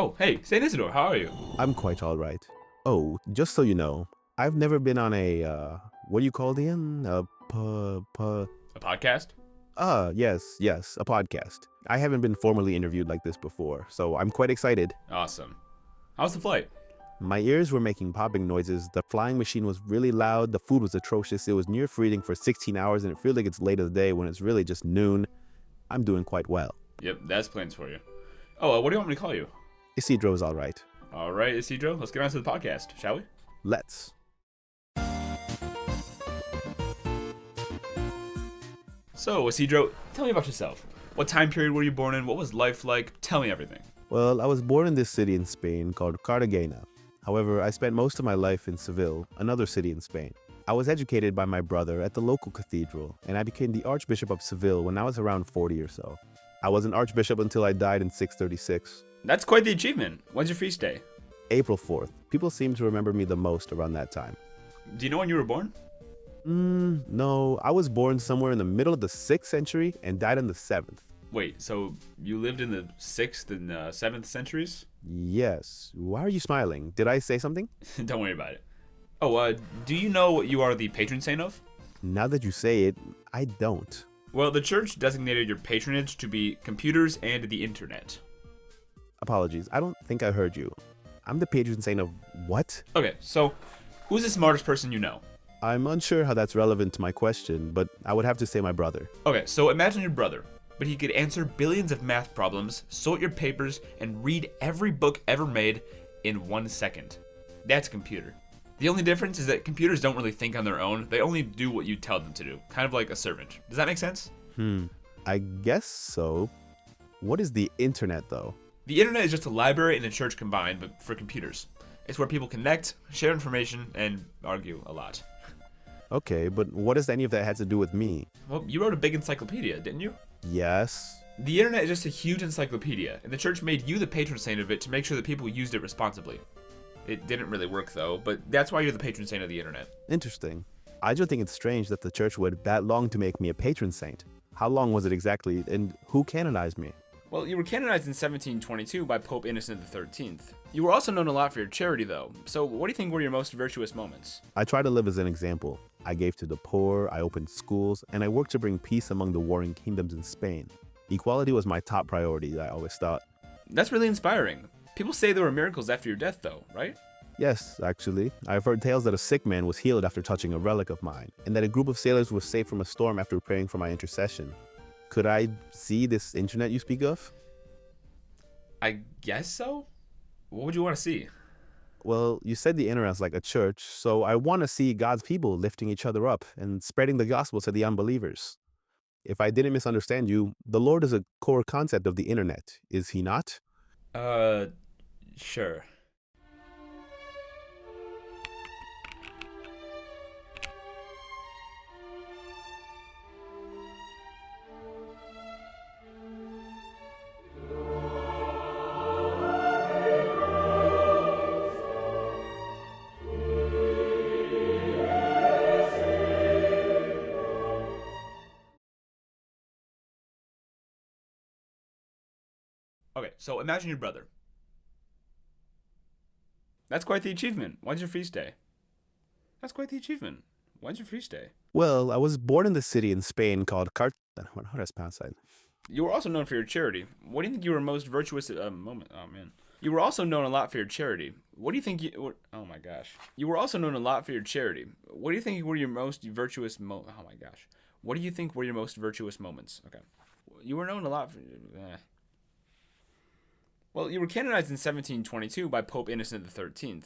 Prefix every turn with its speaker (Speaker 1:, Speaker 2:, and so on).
Speaker 1: Oh, hey, St. Isidore, how are you?
Speaker 2: I'm quite all right. Oh, just so you know, I've never been on what do you call it again?
Speaker 1: A podcast?
Speaker 2: Yes, a podcast. I haven't been formally interviewed like this before, so I'm quite excited.
Speaker 1: Awesome. How's the flight?
Speaker 2: My ears were making popping noises, the flying machine was really loud, the food was atrocious, it was near freezing for 16 hours, and it feels like it's late in the day when it's really just noon. I'm doing quite well.
Speaker 1: Yep, that's plans for you. Oh, what do you want me to call you?
Speaker 2: Isidro's all right.
Speaker 1: All right, Isidro, let's get on to the podcast, shall we?
Speaker 2: Let's.
Speaker 1: So, Isidro, tell me about yourself. What time period were you born in? What was life like? Tell me everything.
Speaker 2: Well, I was born in this city in Spain called Cartagena. However, I spent most of my life in Seville, another city in Spain. I was educated by my brother at the local cathedral, and I became the Archbishop of Seville when I was around 40 or so. I was an Archbishop until I died in 636.
Speaker 1: That's quite the achievement. When's your feast day?
Speaker 2: April 4th. People seem to remember me the most around that time.
Speaker 1: Do you know when you were born?
Speaker 2: No, I was born somewhere in the middle of the 6th century and died in the 7th.
Speaker 1: Wait, so you lived in the 6th and 7th centuries?
Speaker 2: Yes. Why are you smiling? Did I say something?
Speaker 1: Don't worry about it. Oh, do you know what you are the patron saint of?
Speaker 2: Now that you say it, I don't.
Speaker 1: Well, the church designated your patronage to be computers and the internet.
Speaker 2: Apologies, I don't think I heard you. I'm the patron saint of what?
Speaker 1: Okay, so who's the smartest person you know?
Speaker 2: I'm unsure how that's relevant to my question, but I would have to say my brother.
Speaker 1: Okay, so imagine your brother, but he could answer billions of math problems, sort your papers, and read every book ever made in 1 second. That's a computer. The only difference is that computers don't really think on their own. They only do what you tell them to do, kind of like a servant. Does that make sense?
Speaker 2: I guess so. What is the internet, though?
Speaker 1: The internet is just a library and a church combined, but for computers. It's where people connect, share information, and argue a lot.
Speaker 2: Okay, but what does any of that have to do with me?
Speaker 1: Well, you wrote a big encyclopedia, didn't you?
Speaker 2: Yes.
Speaker 1: The internet is just a huge encyclopedia, and the church made you the patron saint of it to make sure that people used it responsibly. It didn't really work though, but that's why you're the patron saint of the internet.
Speaker 2: Interesting. I just think it's strange that the church would that long to make me a patron saint. How long was it exactly, and who canonized me?
Speaker 1: Well, you were canonized in 1722 by Pope Innocent XIII. You were also known a lot for your charity though, so what do you think were your most virtuous moments?
Speaker 2: I try to live as an example. I gave to the poor, I opened schools, and I worked to bring peace among the warring kingdoms in Spain. Equality was my top priority, I always thought.
Speaker 1: That's really inspiring. People say there were miracles after your death though, right?
Speaker 2: Yes, actually. I've heard tales that a sick man was healed after touching a relic of mine, and that a group of sailors was saved from a storm after praying for my intercession. Could I see this internet you speak of?
Speaker 1: I guess so? What would you want to see?
Speaker 2: Well, you said the internet's like a church, so I want to see God's people lifting each other up and spreading the gospel to the unbelievers. If I didn't misunderstand you, the Lord is a core concept of the internet, is he not?
Speaker 1: Sure. Okay, so imagine your brother. That's quite the achievement. When's your feast day? That's quite the achievement. When's your feast day?
Speaker 2: Well, I was born in the city in Spain called How do I pronounce that?
Speaker 1: You were also known for your charity. What do you think you were most virtuous moment? Oh man. You were also known a lot for your charity. What do you think you? Oh my gosh. You were also known a lot for your charity. What do you think were your most virtuous Oh my gosh. What do you think were your most virtuous moments? Okay. You were known a lot for. Well, you were canonized in 1722 by Pope Innocent XIII.